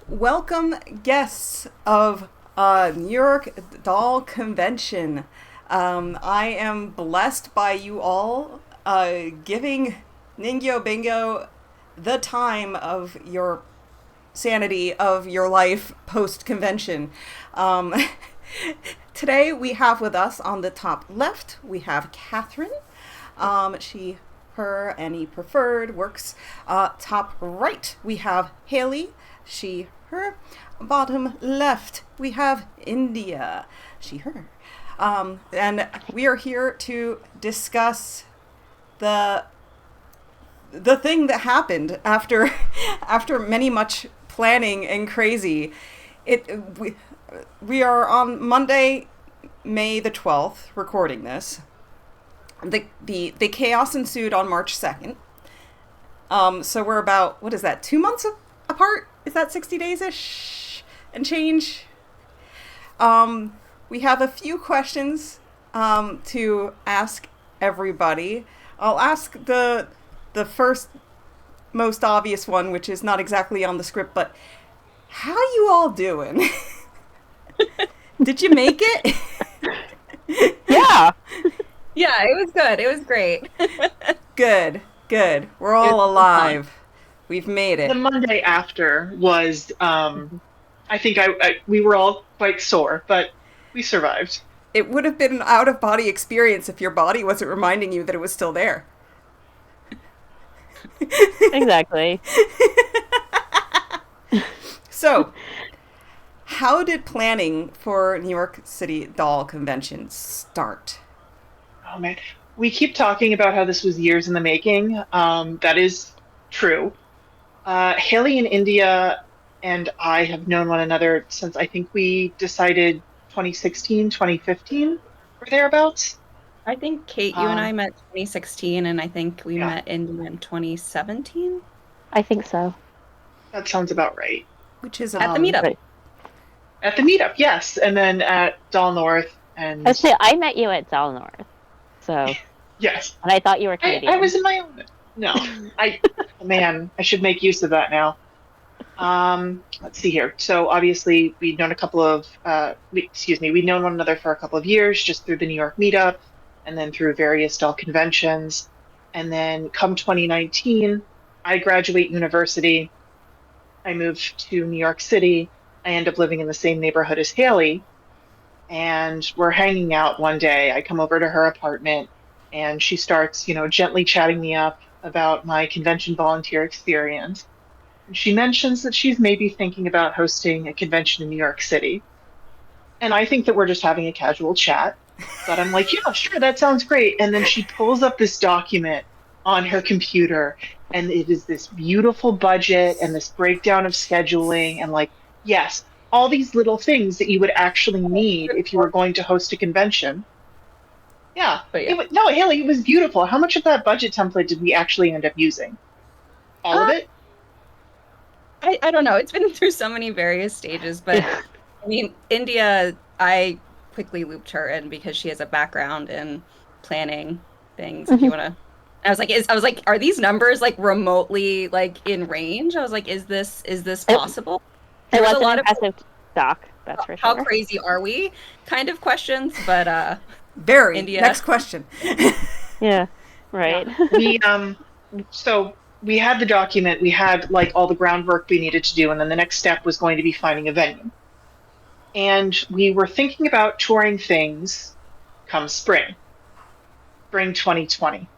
Welcome, guests of New York Doll Convention. I am blessed by you all giving Ningyo Bingo the time of your sanity of your life post-convention. Today we have with us on the top left, we have Catherine. She, her, any preferred works. Top right, we have Haley. She, her. Bottom left, we have India. She, her. And we are here to discuss the thing that happened after many much planning and crazy. We are on Monday, May the 12th, recording this. The chaos ensued on March 2nd. So we're about, what is that, 2 months apart? Is that 60 days-ish and change? We have a few questions to ask everybody. I'll ask the first most obvious one, which is not exactly on the script, but how you all doing? Did you make it? Yeah. Yeah, it was good. It was great. Good. We're all alive. We've made it. The Monday after was, I think we were all quite sore, but we survived. It would have been an out-of-body experience if your body wasn't reminding you that it was still there. Exactly. So, how did planning for New York City Doll Convention start? Oh man, we keep talking about how this was years in the making. That is true. Haley and India and I have known one another since I think we decided 2016, 2015, or thereabouts. I think, Kate, you and I met 2016, and I think we met in 2017. I think so. That sounds about right. Which is at the meetup. Right. At the meetup, yes, and then at Doll North, and Actually, I met you at Doll North, so yes, and I thought you were Canadian. I was in my own. No, man, I should make use of that now. Let's see here. So obviously we'd known we'd known one another for a couple of years, just through the New York meetup, and then through various doll conventions. And then come 2019, I graduate university. I moved to New York City. I end up living in the same neighborhood as Haley, and we're hanging out one day. I come over to her apartment, and she starts, gently chatting me up about my convention volunteer experience. And she mentions that she's maybe thinking about hosting a convention in New York City. And I think that we're just having a casual chat. But I'm like, yeah, sure, that sounds great. And then she pulls up this document on her computer, and it is this beautiful budget and this breakdown of scheduling and yes, all these little things that you would actually need if you were going to host a convention. Yeah. No, Haley, it was beautiful. How much of that budget template did we actually end up using? All of it? I don't know. It's been through so many various stages, but I mean, India, I quickly looped her in because she has a background in planning things. If you want to, I was like, are these numbers remotely in range? I was like, is this possible? It was a lot of stock. That's for sure. How crazy are we? Kind of questions, but very. India. Next question. Yeah. Right. Yeah. So we had the document. We had all the groundwork we needed to do, and then the next step was going to be finding a venue. And we were thinking about touring things come spring 2020.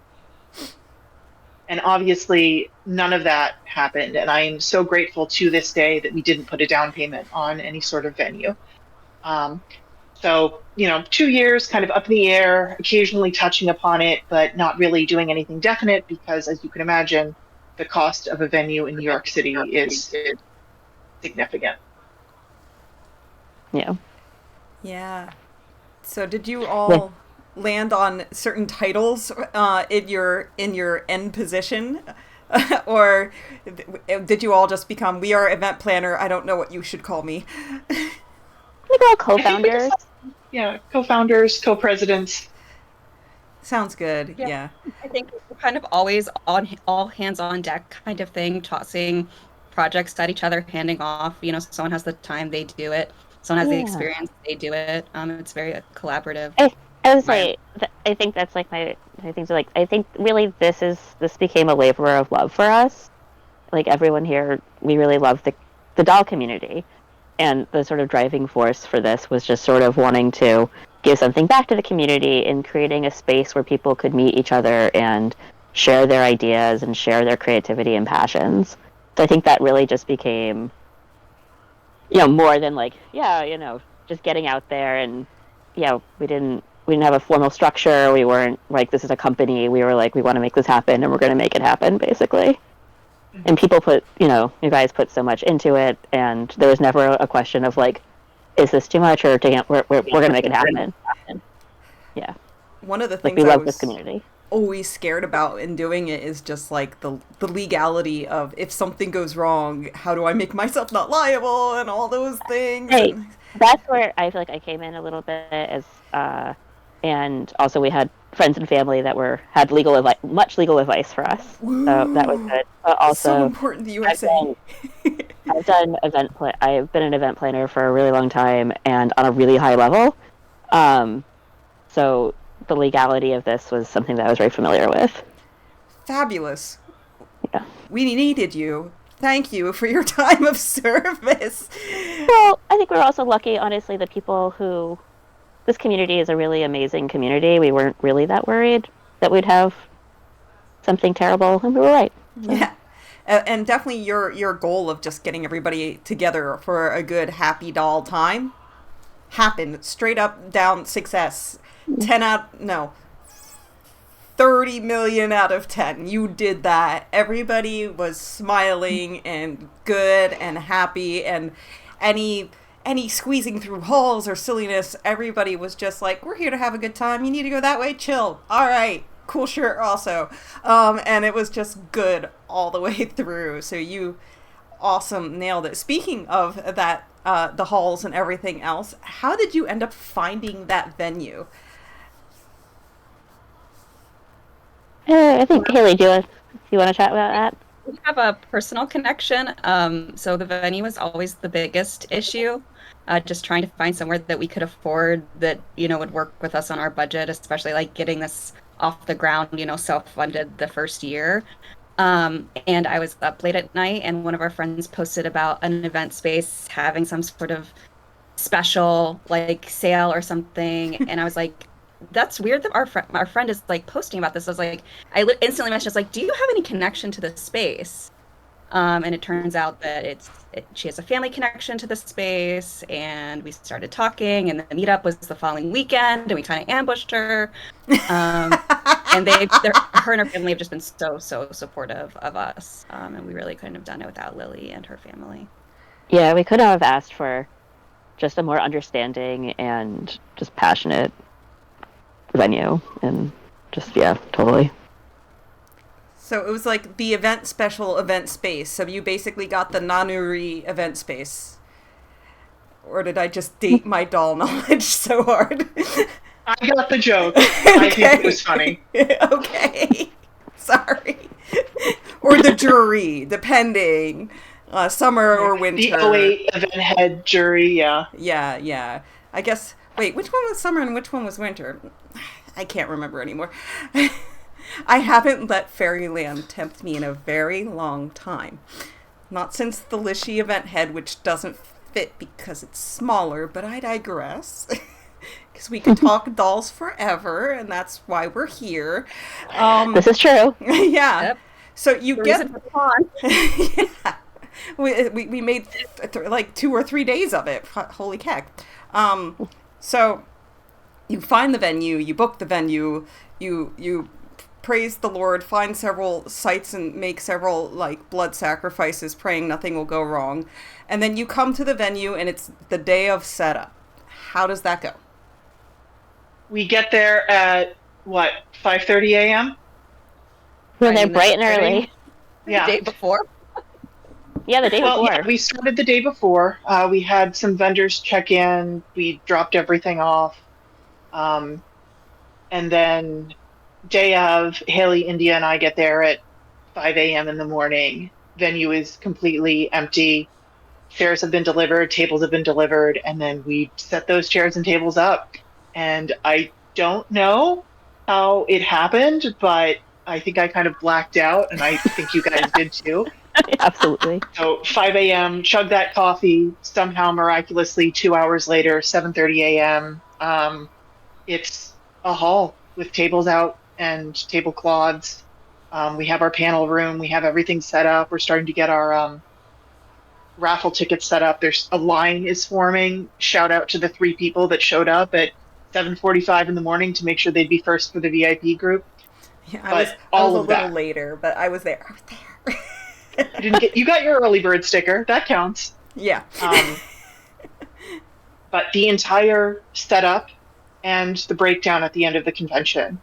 And obviously, none of that happened. And I am so grateful to this day that we didn't put a down payment on any sort of venue. So, 2 years kind of up in the air, occasionally touching upon it, but not really doing anything definite because, as you can imagine, the cost of a venue in New York City is significant. Yeah. Yeah. So did you all land on certain titles in your end position? Or did you all just become, we are event planner, I don't know what you should call me? We're all co-founders. Yeah, co-founders, co-presidents. Sounds good. Yeah. I think we're kind of always on all hands on deck kind of thing, tossing projects at each other, handing off. You know, someone has the time, they do it. Someone has the experience, they do it. It's very collaborative. I would say, I think that's like I think really this became a labor of love for us. Like everyone here, we really love the doll community. And the sort of driving force for this was just sort of wanting to give something back to the community and creating a space where people could meet each other and share their ideas and share their creativity and passions. So I think that really just became, more than like, just getting out there. And we didn't have a formal structure. We weren't like, this is a company. We were like, we want to make this happen and we're going to make it happen, basically. And people put, you guys put so much into it, and there was never a question of like, is this too much, or we're going to make it happen. Yeah. One of the things we love this community. Always scared about in doing it is just like the legality of if something goes wrong, how do I make myself not liable and all those things. Hey, that's where I feel like I came in a little bit as, and also we had friends and family that had much legal advice for us. Woo. So that was good. But also, so important to USA. I've been an event planner for a really long time and on a really high level. So the legality of this was something that I was very familiar with. Fabulous. Yeah. We needed you. Thank you for your time of service. Well, I think we're also lucky, honestly, the people who... This community is a really amazing community. We weren't really that worried that we'd have something terrible, and we were right. So. Yeah. And definitely your goal of just getting everybody together for a good, happy doll time happened. Straight up, down, success. 30 million out of 10. You did that. Everybody was smiling and good and happy, and any squeezing through halls or silliness, everybody was just like, we're here to have a good time. You need to go that way? Chill. All right. Cool shirt also. And it was just good all the way through. So you awesome nailed it. Speaking of that, the halls and everything else, how did you end up finding that venue? I think, Haley, do you want to chat about that? We have a personal connection. So the venue was always the biggest issue. Just trying to find somewhere that we could afford that, would work with us on our budget, especially like getting this off the ground, self-funded the first year. And I was up late at night and one of our friends posted about an event space having some sort of special like sale or something. And I was like, that's weird that our friend is like posting about this. I was like, I instantly messaged, like, do you have any connection to this space? And it turns out that she has a family connection to the space, and we started talking, and the meetup was the following weekend, and we kind of ambushed her. And her and her family have just been so supportive of us, and we really couldn't have done it without Lily and her family. Yeah, we couldn't have asked for just a more understanding and just passionate venue, and just, yeah, totally. So it was like the special event space. So you basically got the Nanuri event space. Or did I just date my doll knowledge so hard? I got the joke. I think it was funny. Okay. Sorry. Or the jury, depending. Summer or winter. The 08 event head jury, yeah. Yeah. I guess, wait, which one was summer and which one was winter? I can't remember anymore. I haven't let Fairyland tempt me in a very long time. Not since the Lishy event head, which doesn't fit because it's smaller, but I digress. Because we could talk dolls forever, and that's why we're here. This is true. Yeah. Yep. So you the get... Yeah. We made like 2 or 3 days of it. Holy heck. So you find the venue, you book the venue, you praise the Lord, find several sites and make several like blood sacrifices, praying nothing will go wrong. And then you come to the venue and it's the day of setup. How does that go? We get there at, 5:30 a.m.? We're there bright and early. Yeah. The day before? Yeah, the day before. Yeah, we started the day before. We had some vendors check in. We dropped everything off. And then day of, Haley, India, and I get there at 5 a.m. in the morning. venue is completely empty. Chairs have been delivered, tables have been delivered, and then we set those chairs and tables up. And I don't know how it happened, but I think I kind of blacked out, and I think you guys did too. Absolutely. So 5 a.m., chug that coffee, somehow miraculously 2 hours later, 7:30 a.m., it's a hall with tables out and tablecloths. We have our panel room. We have everything set up. We're starting to get our raffle tickets set up. There's a line is forming. Shout out to the 3 people that showed up at 7:45 in the morning to make sure they'd be first for the VIP group. Yeah, I was a little later, but I was there. You got your early bird sticker. That counts. Yeah. But the entire setup and the breakdown at the end of the convention,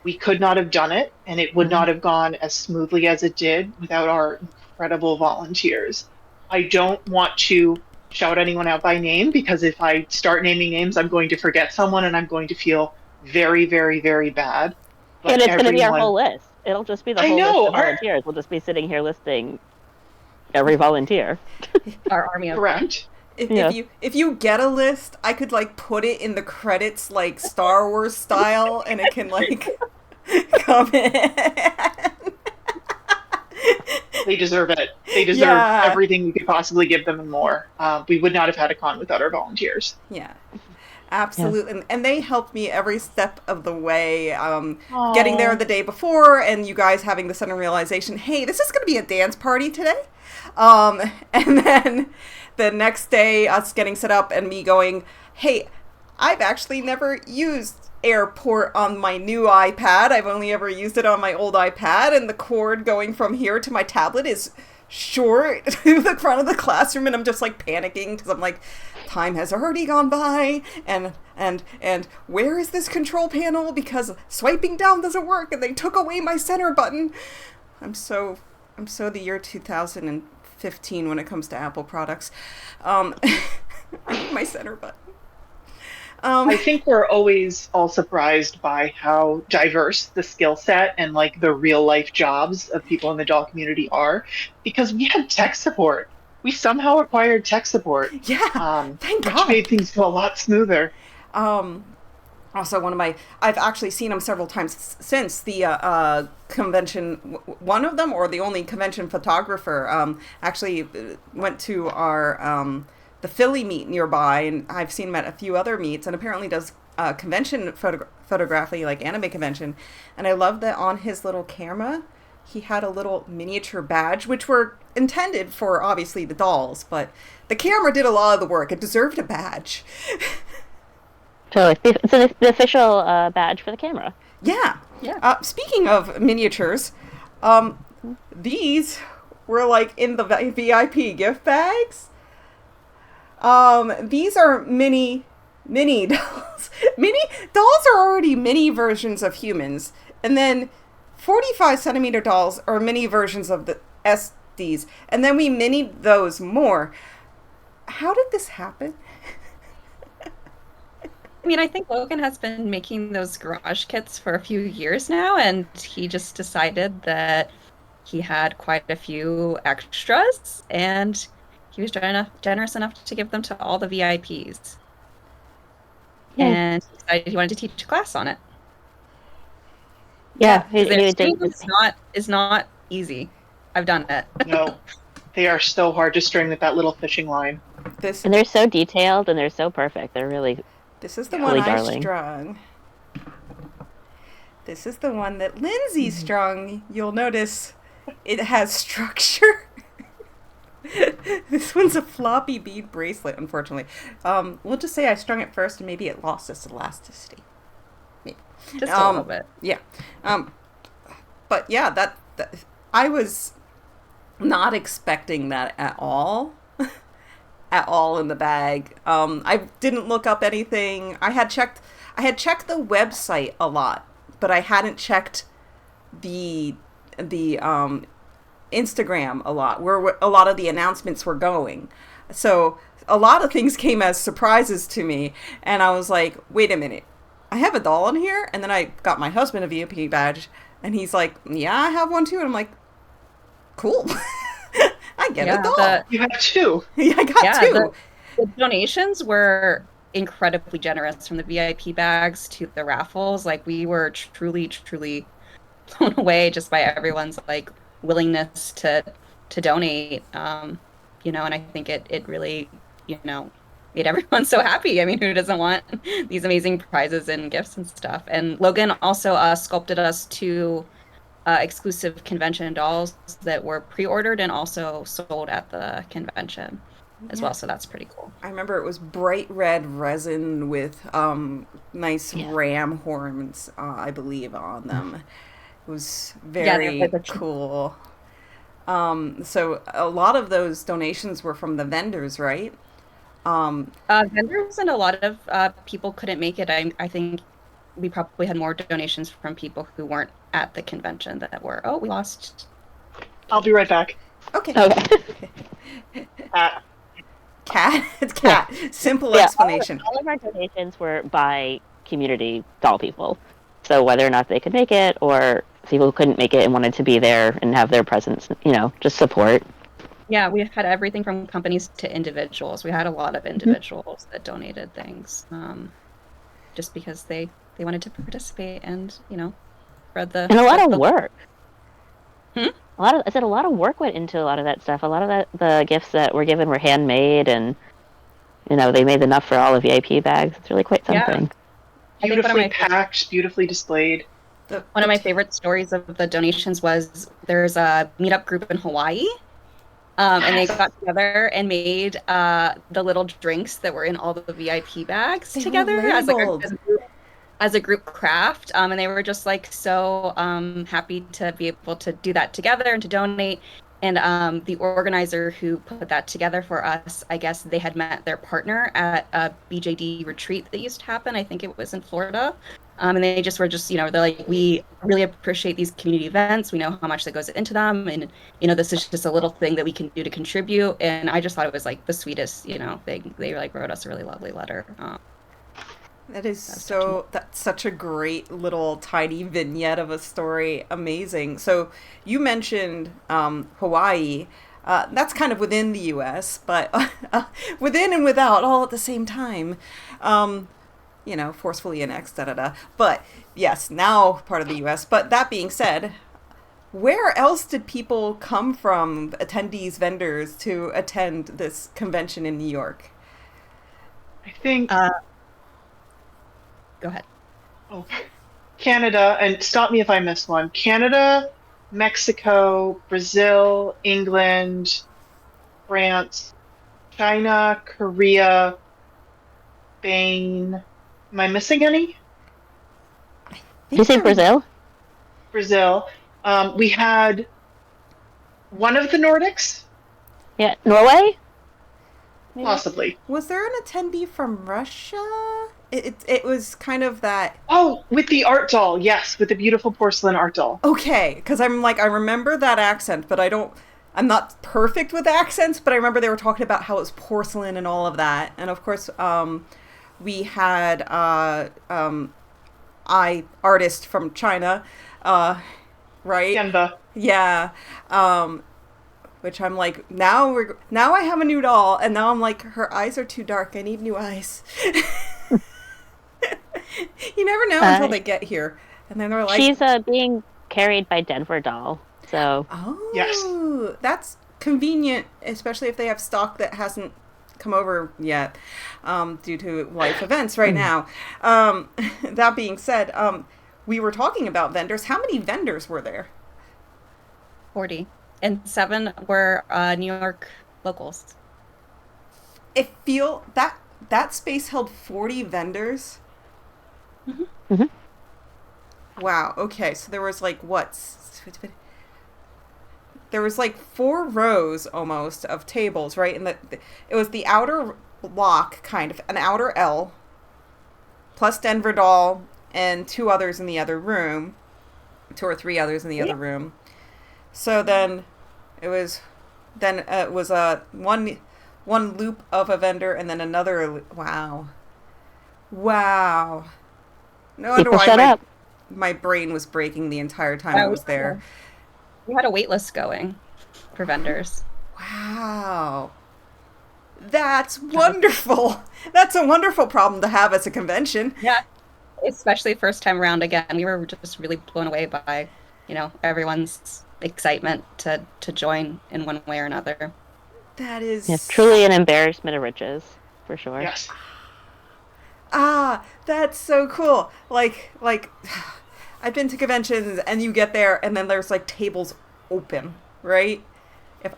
we could not have done it, and it would not have gone as smoothly as it did without our incredible volunteers. I don't want to shout anyone out by name, because if I start naming names, I'm going to forget someone, and I'm going to feel very, very, very bad. But and it's going to be our whole list. It'll just be the whole list of volunteers. We'll just be sitting here listing every volunteer. Our army of correct. If you get a list, I could like put it in the credits like Star Wars style, and it can like come in. They deserve it. They deserve everything we could possibly give them and more. We would not have had a con without our volunteers. Yeah, absolutely. Yeah. And they helped me every step of the way. Getting there the day before, and you guys having the sudden realization, hey, this is going to be a dance party today. And then the next day, us getting set up and me going, hey, I've actually never used Airport on my new iPad. I've only ever used it on my old iPad, and the cord going from here to my tablet is short to the front of the classroom, and I'm just like panicking because I'm like, time has already gone by, and where is this control panel, because swiping down doesn't work and they took away my center button. I'm so the year 2015 when it comes to Apple products. I need my center button. I think we're always all surprised by how diverse the skill set and like the real life jobs of people in the doll community are, because we had tech support. We somehow acquired tech support. Yeah, thank God. Which made things go a lot smoother. Also, I've actually seen them several times since the convention. One of them, or the only convention photographer, actually went to our the Philly meet nearby, and I've seen him at a few other meets, and apparently does convention photography, like anime convention. And I love that on his little camera, he had a little miniature badge, which were intended for, obviously, the dolls, but the camera did a lot of the work. It deserved a badge. Totally. It's the official badge for the camera. Yeah. Speaking of miniatures, these were like in the VIP gift bags. These are mini dolls. Mini dolls are already mini versions of humans, and then 45 centimeter dolls are mini versions of the SDs, and then we minied those more. How did this happen? I mean, I think Logan has been making those garage kits for a few years now, and he just decided that he had quite a few extras, and he was generous enough to give them to all the VIPs. Yeah. And he decided he wanted to teach a class on it. Yeah, it's not easy. I've done it. No, they are so hard to string with that little fishing line. And they're so detailed and they're so perfect. They're really This is the one I strung. This is the one that Lindsay strung. You'll notice it has structure. This one's a floppy bead bracelet, unfortunately. We'll just say I strung it first and maybe it lost its elasticity. Maybe. Just a little bit. Yeah. But yeah, that I was not expecting that at all. At all in the bag. I didn't look up anything. I had checked the website a lot, but I hadn't checked the Instagram a lot, where a lot of the announcements were going. So a lot of things came as surprises to me, and I was like, wait a minute, I have a doll in here? And then I got my husband a VIP badge, and he's like, yeah, I have one too. And I'm like, cool. get Yeah, a doll. You have two. Yeah, I got two. The donations were incredibly generous, from the VIP bags to the raffles. Like, we were truly, truly blown away just by everyone's like willingness to donate. You know, and I think it really, you know, made everyone so happy. I mean, who doesn't want these amazing prizes and gifts and stuff? And Logan also sculpted us two exclusive convention dolls that were pre-ordered and also sold at the convention as well. So that's pretty cool. I remember it was bright red resin with nice ram horns, I believe, on them. It was very cool. So a lot of those donations were from the vendors, right? Vendors, and a lot of people couldn't make it. I think we probably had more donations from people who weren't at the convention that were, we lost. I'll be right back. Okay. Cat. Simple explanation. All of our donations were by community doll people. So whether or not they could make it, or people who couldn't make it and wanted to be there and have their presence, you know, just support. Yeah, we had everything from companies to individuals. We had a lot of individuals that donated things, just because they wanted to participate and, you know, spread the... And a lot of work. Hmm? I said a lot of work went into a lot of that stuff. A lot of the gifts that were given were handmade, and, you know, they made enough for all the VIP bags. It's really quite something. Yeah. Beautifully packed, beautifully displayed. One of my favorite stories of the donations was there's a meetup group in Hawaii. And they got together and made the little drinks that were in all the VIP bags together as a group craft. And they were just like so happy to be able to do that together and to donate. And the organizer who put that together for us, I guess they had met their partner at a BJD retreat that used to happen. I think it was in Florida. And they just were just, you know, they're like, we really appreciate these community events. We know how much that goes into them. And, you know, this is just a little thing that we can do to contribute. And I just thought it was like the sweetest, you know, thing. They like wrote us a really lovely letter. That's such a great little tiny vignette of a story. Amazing. So you mentioned Hawaii. That's kind of within the U.S., but within and without all at the same time. You know, forcefully annexed, But yes, now part of the U.S. But that being said, where else did people come from, attendees, vendors, to attend this convention in New York? I think... Go ahead. Oh, Canada, and stop me if I miss one. Canada, Mexico, Brazil, England, France, China, Korea, Spain... Am I missing any? Did you say Brazil? Brazil. We had one of the Nordics. Yeah, Norway? Maybe? Possibly. Was there an attendee from Russia? It was kind of that... Oh, with the art doll. Yes, with the beautiful porcelain art doll. Okay, because I'm like, I remember that accent, but I'm not perfect with accents, but I remember they were talking about how it was porcelain and all of that. And of course, we had artist from China, right? Tianba. Yeah. Which I'm like, now I have a new doll, and now I'm like, her eyes are too dark. I need new eyes. You never know until they get here, and then they're like, she's being carried by Denver Doll. So yes, that's convenient, especially if they have stock that hasn't come over yet, due to life events right now. That being said, we were talking about vendors. How many vendors were there? 40, and 7 were New York locals. That space held 40 vendors. Mm-hmm. Mm-hmm. Wow. Okay, so there was like there was like 4 rows almost of tables, right? And it was the outer block, kind of an outer L, plus Denver Doll and 2 others in the other room, 2 or 3 others in the other room. So then it was one loop of a vendor and then another. Wow. No wonder why my brain was breaking the entire time I was there. We had a wait list going for vendors. Wow. That's wonderful. That's a wonderful problem to have as a convention. Yeah, especially first time around again. We were just really blown away by, everyone's excitement to join in one way or another. That is... Yeah, truly an embarrassment of riches, for sure. Yes. That's so cool. Like, I've been to conventions and you get there and then there's like tables open, right?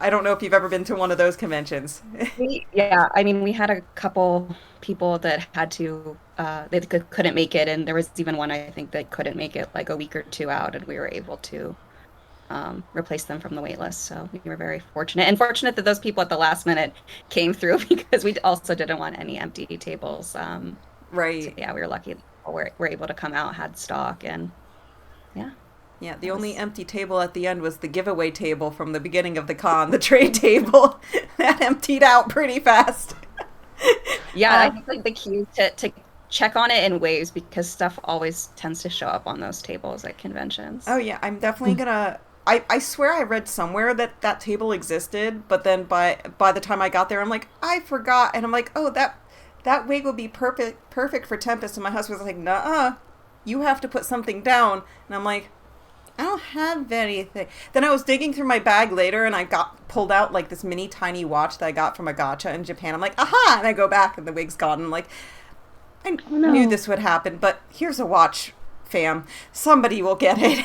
I don't know if you've ever been to one of those conventions. Yeah, I mean, we had a couple people that had to, they couldn't make it, and there was even one, I think, that couldn't make it like a week or two out, and we were able to replace them from the wait list. So we were very fortunate, and fortunate that those people at the last minute came through, because we also didn't want any empty tables. Right. So, yeah, we were lucky that we're able to come out, had stock, and yeah. Yeah, the only empty table at the end was the giveaway table from the beginning of the con, the trade table. That emptied out pretty fast. Yeah, I think like the key to check on it in waves, because stuff always tends to show up on those tables at conventions. Oh yeah, I'm definitely gonna... I swear I read somewhere that table existed, but then by the time I got there, I'm like, I forgot. And I'm like, oh, that wig would be perfect for Tempest. And my husband was like, nuh-uh, you have to put something down. And I'm like, I don't have anything. Then I was digging through my bag later and I pulled out like this mini tiny watch that I got from a gacha in Japan. I'm like, aha! And I go back and the wig's gone. I'm like, I knew this would happen, but here's a watch, fam. Somebody will get it.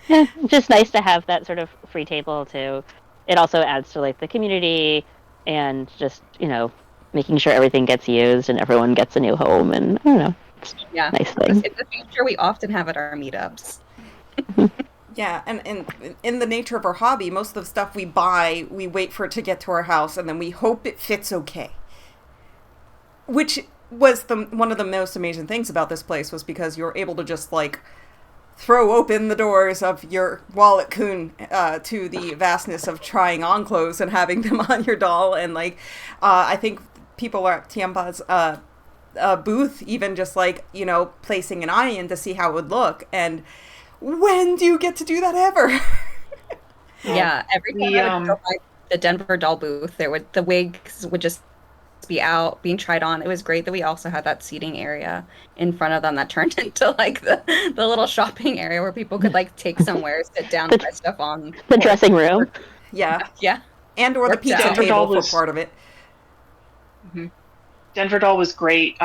Yeah, just nice to have that sort of free table too. It also adds to like the community and just, making sure everything gets used and everyone gets a new home, and I don't know. Yeah, nice thing. It's a feature we often have at our meetups. Yeah, and in the nature of our hobby, most of the stuff we buy, we wait for it to get to our house, and then we hope it fits okay. Which was one of the most amazing things about this place, was because you're able to just like throw open the doors of your wallet coon to the vastness of trying on clothes and having them on your doll, and like I think people are at Tianba's booth, even just like, placing an eye in to see how it would look. And when do you get to do that ever? Yeah, every time I would go by the Denver doll booth, the wigs would just be out being tried on. It was great that we also had that seating area in front of them that turned into like the little shopping area where people could like take somewhere, sit down, try stuff on. The dressing room. Yeah. Yeah. And or the pizza table for part of it. Mm-hmm. Denver Doll was great.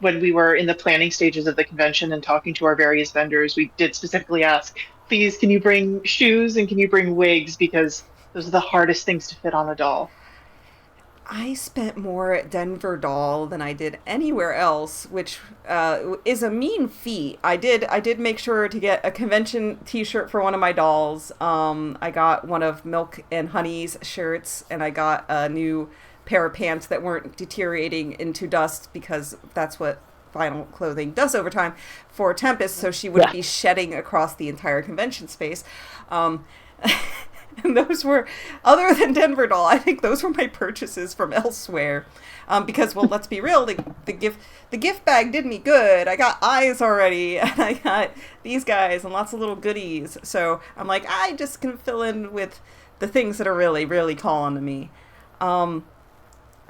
When we were in the planning stages of the convention and talking to our various vendors, we did specifically ask, please, can you bring shoes and can you bring wigs? Because those are the hardest things to fit on a doll. I spent more at Denver Doll than I did anywhere else, which is a mean feat. I did make sure to get a convention t-shirt for one of my dolls. I got one of Milk+Honey's shirts, and I got a new pair of pants that weren't deteriorating into dust, because that's what vinyl clothing does over time, for Tempest, so she wouldn't be shedding across the entire convention space. And those were, other than Denver Doll, I think those were my purchases from elsewhere. Because, well, let's be real, the gift bag did me good. I got eyes already, and I got these guys and lots of little goodies. So I'm like, I just can fill in with the things that are really, really calling to me.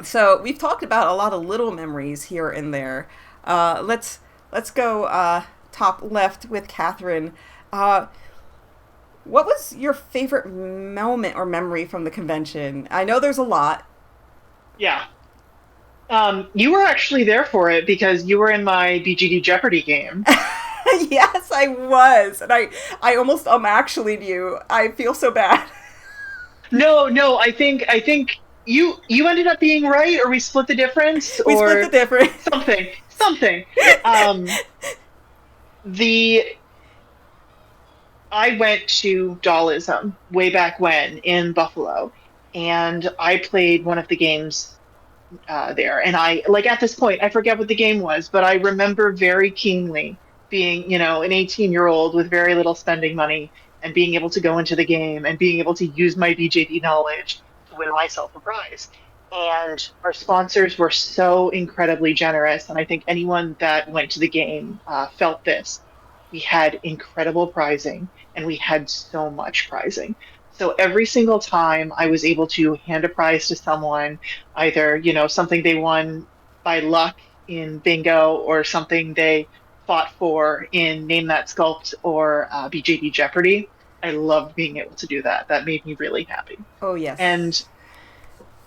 So we've talked about a lot of little memories here and there. Let's go top left with Catherine. What was your favorite moment or memory from the convention? I know there's a lot. Yeah. You were actually there for it, because you were in my BJD Jeopardy game. Yes, I was. And I almost actually knew. I feel so bad. No, I think you ended up being right, or we split the difference, we split the difference. Something. I went to Dollism way back when in Buffalo, and I played one of the games there. And at this point, I forget what the game was, but I remember very keenly being, an 18-year-old with very little spending money, and being able to go into the game and being able to use my BJD knowledge to win myself a prize. And our sponsors were so incredibly generous, and I think anyone that went to the game felt this. We had incredible prizing, and we had so much prizing. So every single time I was able to hand a prize to someone, either, something they won by luck in bingo or something they fought for in Name That Sculpt or BJD Jeopardy. I loved being able to do that. That made me really happy. Oh, yes. And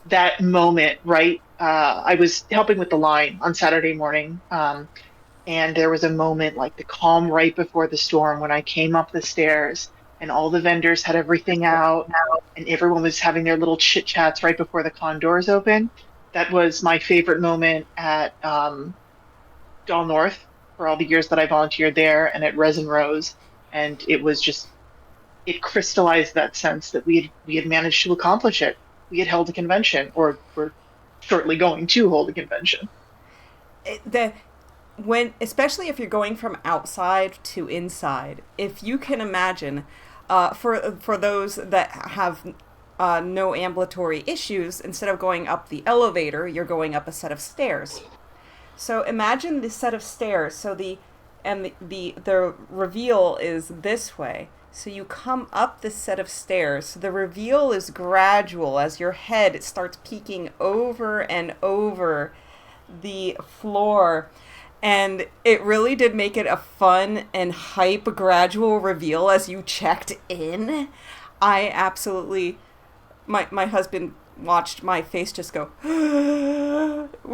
that moment, right? I was helping with the line on Saturday morning, and there was a moment like the calm right before the storm when I came up the stairs and all the vendors had everything out and everyone was having their little chit chats right before the con doors open. That was my favorite moment at Doll North for all the years that I volunteered there and at Resin Rose. And it was just, it crystallized that sense that we had managed to accomplish it. We had held a convention, or we're shortly going to hold a convention. Especially if you're going from outside to inside, if you can imagine, for those that have no ambulatory issues, instead of going up the elevator, you're going up a set of stairs. So imagine this set of stairs. So the reveal is this way. So you come up this set of stairs. So the reveal is gradual as your head starts peeking over and over the floor. And it really did make it a fun and hype gradual reveal as you checked in. I absolutely, my husband watched my face just go,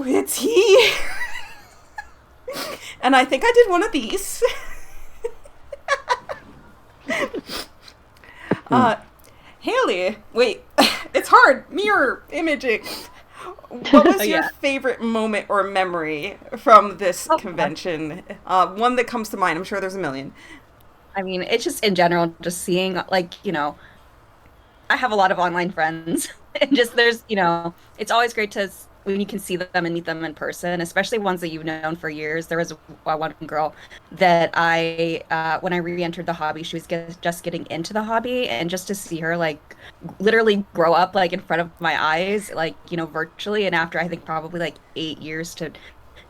it's he. And I think I did one of these. Haley, wait, it's hard. Mirror imaging. What was your favorite moment or memory from this convention? One that comes to mind. I'm sure there's a million. I mean, it's just in general, just seeing, like, I have a lot of online friends. And just there's, it's always great to when you can see them and meet them in person, especially ones that you've known for years. There was one girl that when I re-entered the hobby, she was just getting into the hobby, and just to see her like literally grow up like in front of my eyes, like, virtually. And after I think probably like 8 years to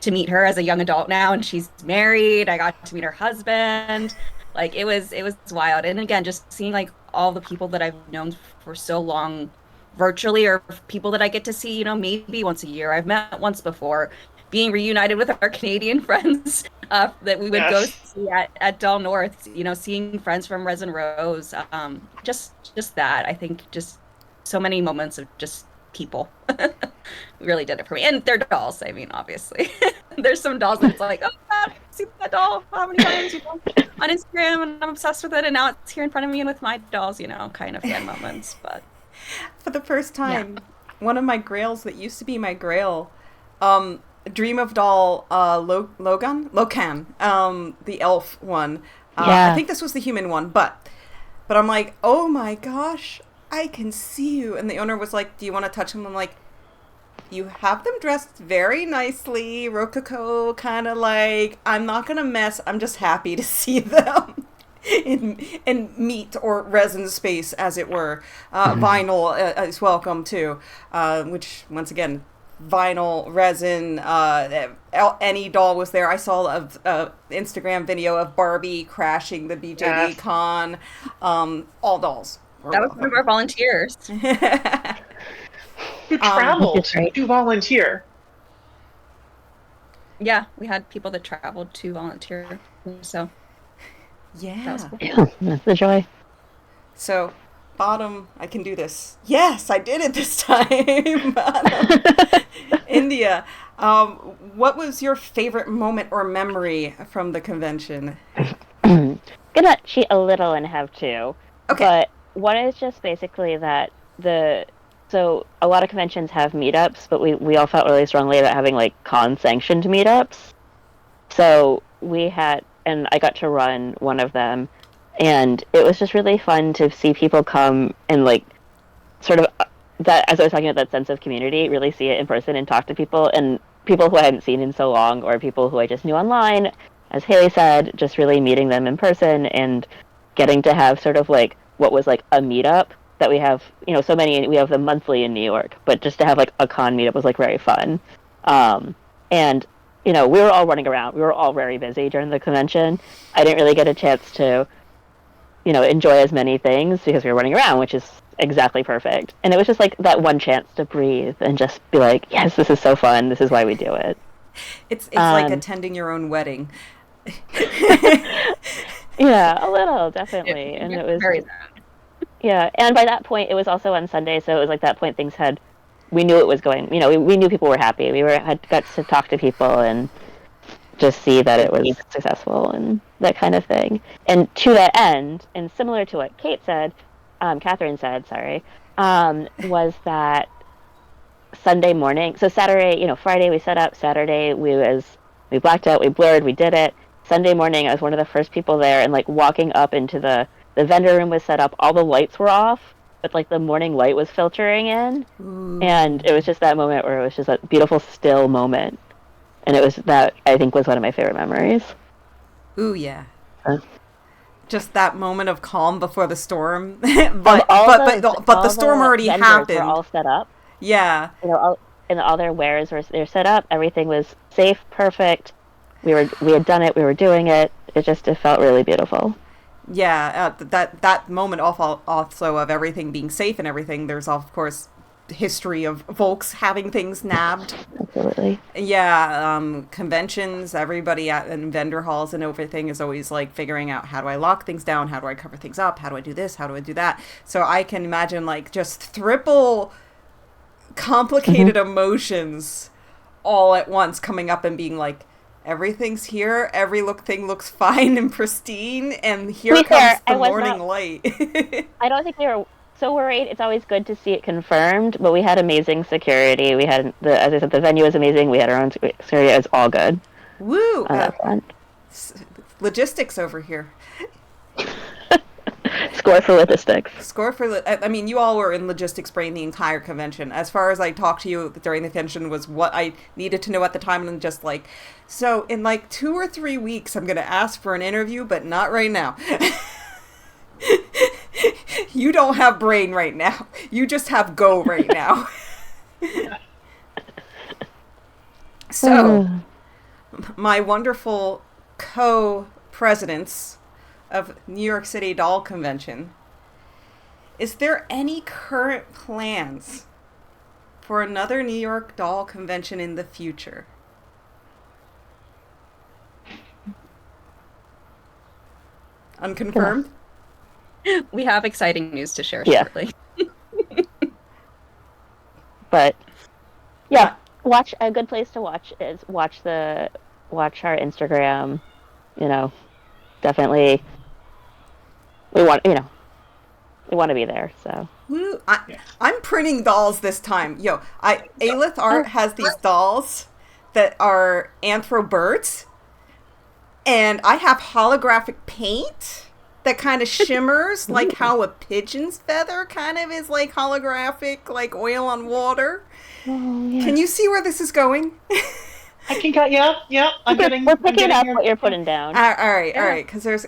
meet her as a young adult now, and she's married. I got to meet her husband. Like it was wild. And again, just seeing like all the people that I've known for so long virtually, or people that I get to see, maybe once a year. I've met once before, being reunited with our Canadian friends that we would go see at Doll North, seeing friends from Resin Rose. Just that. I think just so many moments of just people really did it for me. And they're dolls. I mean, obviously. There's some dolls that it's like, oh, God, I've seen that doll how many times, on Instagram, and I'm obsessed with it, and now it's here in front of me and with my dolls, kind of fan moments. But for the first time, one of my grails that used to be my grail, Dream of Doll, Logan, the elf one. I think this was the human one, but I'm like, oh my gosh, I can see you. And the owner was like, do you want to touch them? I'm like, you have them dressed very nicely, rococo, kind of like, I'm not going to mess. I'm just happy to see them. In meat or resin space, as it were. Vinyl is welcome too, which once again, vinyl, resin, any doll was there. I saw a Instagram video of Barbie crashing the BJD Con. All dolls. That was one of our volunteers. Who traveled to volunteer. Yeah, we had people that traveled to volunteer, so. Yeah. That was cool. Yeah, that's the joy. So, bottom, I can do this. Yes, I did it this time. India, what was your favorite moment or memory from the convention? Gonna cheat a little and have two. Okay. But one is just basically that so a lot of conventions have meetups, but we all felt really strongly about having like con-sanctioned meetups. So we had, and I got to run one of them, and it was just really fun to see people come and like sort of that, as I was talking about, that sense of community, really see it in person and talk to people, and people who I hadn't seen in so long, or people who I just knew online, as Haley said, just really meeting them in person and getting to have sort of like what was like a meetup that we have, so many, we have them monthly in New York, but just to have like a con meetup was like very fun. And we were all running around. We were all very busy during the convention. I didn't really get a chance to enjoy as many things because we were running around, which is exactly perfect. And it was just like that one chance to breathe and just be like, yes, this is so fun. This is why we do it. It's like attending your own wedding. Yeah, a little, definitely. And it was yeah, and by that point it was also on Sunday, so it was like that point we knew it was going, we knew people were happy. Had got to talk to people and just see that it was successful and that kind of thing. And to that end, and similar to what Catherine said, sorry, was that Sunday morning, so Saturday, Friday we set up, Saturday we blacked out, we blurred, we did it. Sunday morning I was one of the first people there, and like walking up into the vendor room was set up, all the lights were off, but like the morning light was filtering in. Ooh. And it was just that moment where it was just a beautiful still moment. And it was that, I think, was one of my favorite memories. Ooh, yeah. Just that moment of calm before the storm. but the storm already happened. Were all set up. Yeah. All their wares they're set up. Everything was safe, perfect. We had done it. We were doing it. It felt really beautiful. Yeah, that moment also of everything being safe and everything. There's of course history of folks having things nabbed. Absolutely. Yeah, conventions, everybody in vendor halls and everything is always like figuring out, how do I lock things down? How do I cover things up? How do I do this? How do I do that? So I can imagine like just triple complicated emotions all at once coming up and being like, everything's here, thing looks fine and pristine, and here comes the morning light. I don't think we were so worried. It's always good to see it confirmed, but we had amazing security. We had as I said, the venue was amazing. We had our own security. It was all good. Woo! Logistics over here. Score for logistics. I mean, you all were in logistics brain the entire convention. As far as I talked to you during the convention was what I needed to know at the time, and just like, so in like 2 or 3 weeks, I'm going to ask for an interview, but not right now. You don't have brain right now. You just have go right now. So, my wonderful co-presidents of New York City Doll Convention, is there any current plans for another New York Doll Convention in the future? Unconfirmed? We have exciting news to share shortly. But yeah, a good place to watch our Instagram. Definitely we want to be there, so. Woo, I'm printing dolls this time. Aelith Art has these dolls that are anthro birds, and I have holographic paint that kind of shimmers like how a pigeon's feather kind of is like holographic, like oil on water. Oh, yeah. Can you see where this is going? I can cut. Yeah. We're picking up what you're putting down. All right. Because there's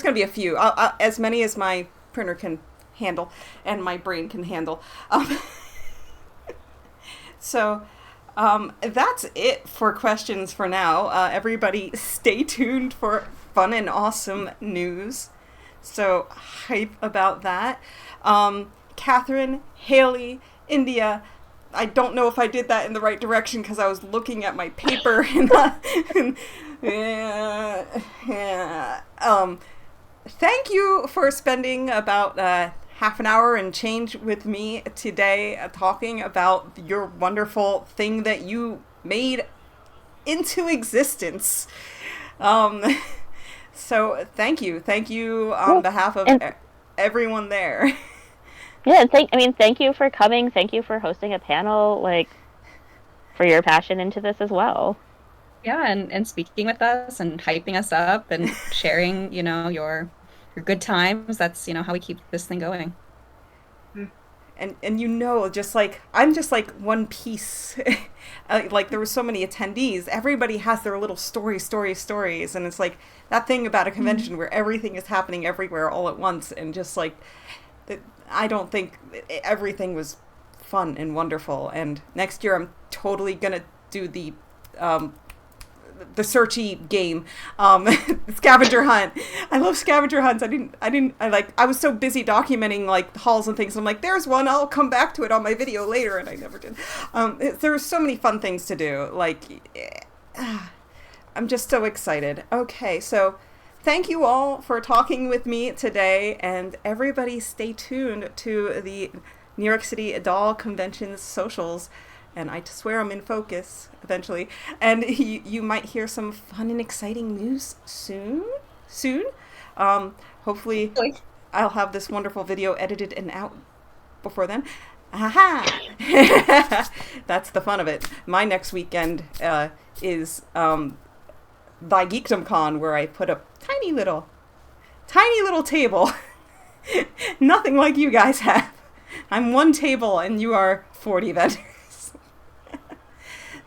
gonna be a few, as many as my printer can handle and my brain can handle. So that's it for questions for now. Everybody, stay tuned for fun and awesome news. So hype about that. Catherine, Haley, India. I don't know if I did that in the right direction because I was looking at my paper thank you for spending about half an hour and change with me today, talking about your wonderful thing that you made into existence. So thank you on behalf of everyone there. Yeah, thank you for coming. Thank you for hosting a panel, for your passion into this as well. Yeah, and speaking with us and hyping us up and sharing, your good times. That's, how we keep this thing going. And I'm just like one piece. There were so many attendees. Everybody has their little stories, and it's like that thing about a convention where everything is happening everywhere all at once, and just like I don't think everything was fun and wonderful. And next year I'm totally gonna do the the searchy game, scavenger hunt. I love scavenger hunts. I was so busy documenting like hauls and things. I'm like, there's one. I'll come back to it on my video later, and I never did. There were so many fun things to do. Like, I'm just so excited. Okay, so thank you all for talking with me today, and everybody stay tuned to the New York City Doll Convention's socials. And I swear I'm in focus eventually. And you might hear some fun and exciting news soon. Hopefully I'll have this wonderful video edited and out before then. Aha! That's the fun of it. My next weekend is Thy Geekdom Con, where I put a tiny little table. Nothing like you guys have. I'm one table and you are 40 vendors.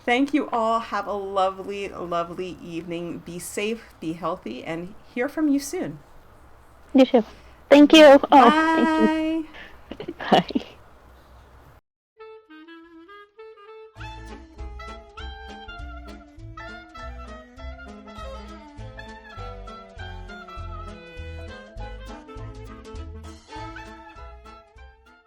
Thank you all. Have a lovely, lovely evening. Be safe, be healthy, and hear from you soon. You too. Thank you. Bye. Thank you. Bye.